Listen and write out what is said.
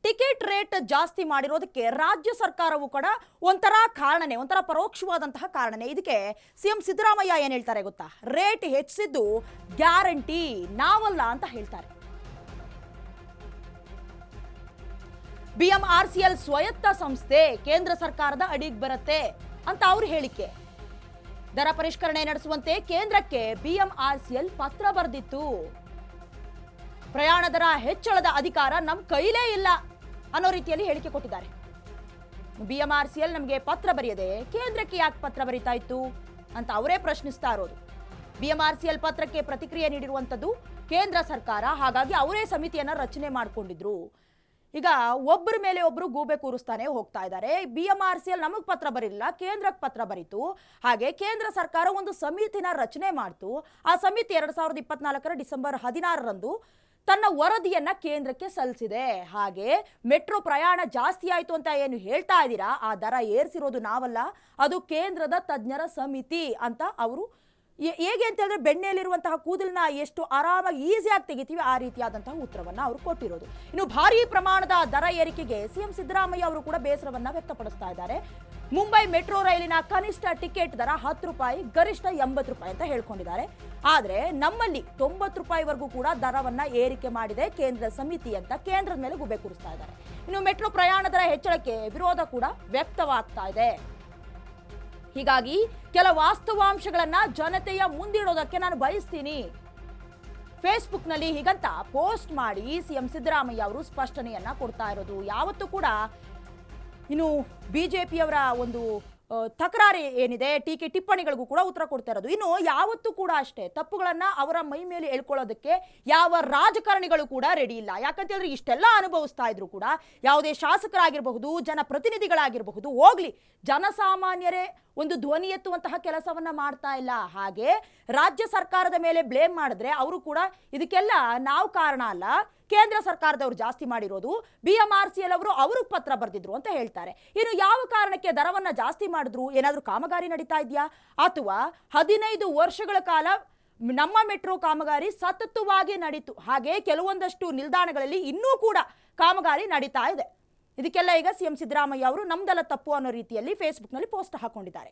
Ticket rate ಜಾಸ್ತಿ ಮಾಡಿರೋದಕ್ಕೆ ರಾಜ್ಯ ಸರ್ಕಾರವು ಕೂಡ ಒಂಥರ ಕಾರಣನೇ, ಒಂಥರ ಪರೋಕ್ಷವಾದಂತಹ ಕಾರಣನೇ. ಇದಕ್ಕೆ ಸಿಎಂ ಸಿದ್ದರಾಮಯ್ಯ ಏನು ಹೇಳ್ತಾರೆ ಗೊತ್ತಾ? ರೇಟ್ ಹೆಚ್ಚಿಸಿದ್ದು ಗ್ಯಾರಂಟಿ ನಾವಲ್ಲ ಅಂತ ಹೇಳ್ತಾರೆ. ಬಿಎಂಆರ್ಸಿಎಲ್ ಸ್ವಾಯತ್ತ ಸಂಸ್ಥೆ ಕೇಂದ್ರ ಸರ್ಕಾರದ ಅಡಿಗೆ ಬರುತ್ತೆ ಅಂತ ಅವ್ರ ಹೇಳಿಕೆ. ದರ ಪರಿಷ್ಕರಣೆ ನಡೆಸುವಂತೆ ಕೇಂದ್ರಕ್ಕೆ ಬಿಎಂಆರ್ಸಿಎಲ್ ಪತ್ರ ಬರೆದಿತ್ತು. ಪ್ರಯಾಣ ದರ ಹೆಚ್ಚಳದ ಅಧಿಕಾರ ನಮ್ಮ ಕೈಲೇ ಇಲ್ಲ ಅನ್ನೋ ರೀತಿಯಲ್ಲಿ ಹೇಳಿಕೆ ಕೊಟ್ಟಿದ್ದಾರೆ. ಬಿಎಂಆರ್ಸಿಎಲ್ ನಮಗೆ ಪತ್ರ ಬರೆಯದೆ ಕೇಂದ್ರಕ್ಕೆ ಯಾಕೆ ಪತ್ರ ಬರೀತಾ ಇತ್ತು ಅಂತ ಅವರೇ ಪ್ರಶ್ನಿಸ್ತಾ ಇರೋದು. ಬಿಎಂಆರ್ಸಿಎಲ್ ಪತ್ರಕ್ಕೆ ಪ್ರತಿಕ್ರಿಯೆ ನೀಡಿರುವಂತದ್ದು ಕೇಂದ್ರ ಸರ್ಕಾರ, ಹಾಗಾಗಿ ಅವರೇ ಸಮಿತಿಯನ್ನ ರಚನೆ ಮಾಡಿಕೊಂಡಿದ್ರು. ಈಗ ಒಬ್ಬರ ಮೇಲೆ ಒಬ್ರು ಗೂಬೆ ಕೂರಿಸ್ತಾನೆ ಹೋಗ್ತಾ ಇದ್ದಾರೆ. ಬಿಎಂಆರ್ಸಿಎಲ್ ನಮಗೆ ಪತ್ರ ಬರೀಲ್ಲ, ಕೇಂದ್ರಕ್ಕೆ ಪತ್ರ ಬರೀತು. ಹಾಗೆ ಕೇಂದ್ರ ಸರ್ಕಾರ ಒಂದು ಸಮಿತಿನ ರಚನೆ ಮಾಡ್ತು. ಆ ಸಮಿತಿ 2024 ಡಿಸೆಂಬರ್ 16ರಂದು ತನ್ನ ವರದಿಯನ್ನ ಕೇಂದ್ರಕ್ಕೆ ಸಲ್ಲಿಸಿದೆ. ಹಾಗೆ ಮೆಟ್ರೋ ಪ್ರಯಾಣ ಜಾಸ್ತಿ ಆಯ್ತು ಅಂತ ಏನು ಹೇಳ್ತಾ ಇದ್ದೀರಾ, ಆ ದರ ಏರಿಸಿರೋದು ನಾವಲ್ಲ, ಅದು ಕೇಂದ್ರದ ತಜ್ಞರ ಸಮಿತಿ ಅಂತ ಅವರು ಹೇಗೆ ಅಂತ ಹೇಳಿದ್ರೆ ಬೆಣ್ಣೆಯಲ್ಲಿರುವಂತಹ ಕೂದಲನ್ನ ಎಷ್ಟು ಆರಾಮಾಗಿ ಈಸಿಯಾಗಿ ತೆಗಿತೀವಿ ಆ ರೀತಿಯಾದಂತಹ ಉತ್ತರವನ್ನ ಅವರು ಕೊಟ್ಟಿರೋದು. ಇನ್ನು ಭಾರೀ ಪ್ರಮಾಣದ ದರ ಏರಿಕೆಗೆ ಸಿಎಂ ಸಿದ್ದರಾಮಯ್ಯ ಅವರು ಕೂಡ ಬೇಸರವನ್ನ ವ್ಯಕ್ತಪಡಿಸ್ತಾ ಇದ್ದಾರೆ. ಮುಂಬೈ ಮೆಟ್ರೋ ರೈಲಿನ ಕನಿಷ್ಠ ಟಿಕೆಟ್ ದರ 10 ರೂಪಾಯಿ, ಗರಿಷ್ಠ 80 ರೂಪಾಯಿ ಅಂತ ಹೇಳ್ಕೊಂಡಿದ್ದಾರೆ. ಆದ್ರೆ ನಮ್ಮಲ್ಲಿ 90 ರೂಪಾಯಿವರೆಗೂ ಕೂಡ ದರವನ್ನ ಏರಿಕೆ ಮಾಡಿದೆ ಕೇಂದ್ರ ಸಮಿತಿ ಅಂತ ಕೇಂದ್ರದ ಮೇಲೆ ಗುಬೆ ಕೂರಿಸ್ತಾ ಇದ್ದಾರೆ. ಇನ್ನು ಮೆಟ್ರೋ ಪ್ರಯಾಣ ದರ ಹೆಚ್ಚಳಕ್ಕೆ ವಿರೋಧ ಕೂಡ ವ್ಯಕ್ತವಾಗ್ತಾ ಇದೆ. ಹೀಗಾಗಿ ಕೆಲ ವಾಸ್ತವಾಂಶಗಳನ್ನ ಜನತೆಯ ಮುಂದಿಡೋದಕ್ಕೆ ನಾನು ಬಯಸ್ತೀನಿ. ಫೇಸ್ಬುಕ್ನಲ್ಲಿ ಹೀಗಂತ ಪೋಸ್ಟ್ ಮಾಡಿ ಸಿಎಂ ಸಿದ್ದರಾಮಯ್ಯ ಅವರು ಸ್ಪಷ್ಟನೆಯನ್ನ ಕೊಡ್ತಾ ಇರೋದು. ಯಾವತ್ತೂ ಕೂಡ ಇನ್ನು ಬಿಜೆಪಿಯವರ ಒಂದು ತಕರಾರು ಏನಿದೆ, ಟೀಕೆ ಟಿಪ್ಪಣಿಗಳಿಗೂ ಕೂಡ ಉತ್ತರ ಕೊಡ್ತಾ ಇರೋದು. ಇನ್ನು ಯಾವತ್ತೂ ಕೂಡ ಅಷ್ಟೇ ತಪ್ಪುಗಳನ್ನ ಅವರ ಮೈ ಮೇಲೆ ಎಳ್ಕೊಳ್ಳೋದಕ್ಕೆ ಯಾವ ರಾಜಕಾರಣಿಗಳು ಕೂಡ ರೆಡಿ ಇಲ್ಲ. ಯಾಕಂತ ಹೇಳಿದ್ರೆ ಇಷ್ಟೆಲ್ಲ ಅನುಭವಿಸ್ತಾ ಇದ್ರು ಕೂಡ ಯಾವುದೇ ಶಾಸಕರಾಗಿರಬಹುದು, ಜನಪ್ರತಿನಿಧಿಗಳಾಗಿರಬಹುದು, ಹೋಗ್ಲಿ ಜನಸಾಮಾನ್ಯರೇ ಒಂದು ಧ್ವನಿ ಎತ್ತುವಂತಹ ಕೆಲಸವನ್ನ ಮಾಡ್ತಾ ಇಲ್ಲ. ಹಾಗೆ ರಾಜ್ಯ ಸರ್ಕಾರದ ಮೇಲೆ ಬ್ಲೇಮ್ ಮಾಡಿದ್ರೆ ಅವರು ಕೂಡ ಇದಕ್ಕೆಲ್ಲ ನಾವು ಕಾರಣ ಅಲ್ಲ, ಕೇಂದ್ರ ಸರ್ಕಾರದವರು ಜಾಸ್ತಿ ಮಾಡಿರೋದು, ಬಿಎಂಆರ್ಸಿಎಲ್ ಅವರು ಪತ್ರ ಬರೆದಿದ್ರು ಅಂತ ಹೇಳ್ತಾರೆ. ಇನ್ನು ಯಾವ ಕಾರಣಕ್ಕೆ ದರವನ್ನ ಜಾಸ್ತಿ ಮಾಡಿದ್ರು? ಏನಾದ್ರೂ ಕಾಮಗಾರಿ ನಡೀತಾ ಇದೆಯಾ? ಅಥವಾ 15 ವರ್ಷಗಳ ಕಾಲ ನಮ್ಮ ಮೆಟ್ರೋ ಕಾಮಗಾರಿ ಸತತವಾಗಿ ನಡೀತು, ಹಾಗೆ ಕೆಲವೊಂದಷ್ಟು ನಿಲ್ದಾಣಗಳಲ್ಲಿ ಇನ್ನೂ ಕೂಡ ಕಾಮಗಾರಿ ನಡೀತಾ ಇದೆ. ಇದಕ್ಕೆಲ್ಲ ಈಗ ಸಿಎಂ ಸಿದ್ದರಾಮಯ್ಯ ಅವರು ನಮ್ದೆಲ್ಲ ತಪ್ಪು ಅನ್ನೋ ರೀತಿಯಲ್ಲಿ ಫೇಸ್ಬುಕ್ನಲ್ಲಿ ಪೋಸ್ಟ್ ಹಾಕೊಂಡಿದ್ದಾರೆ.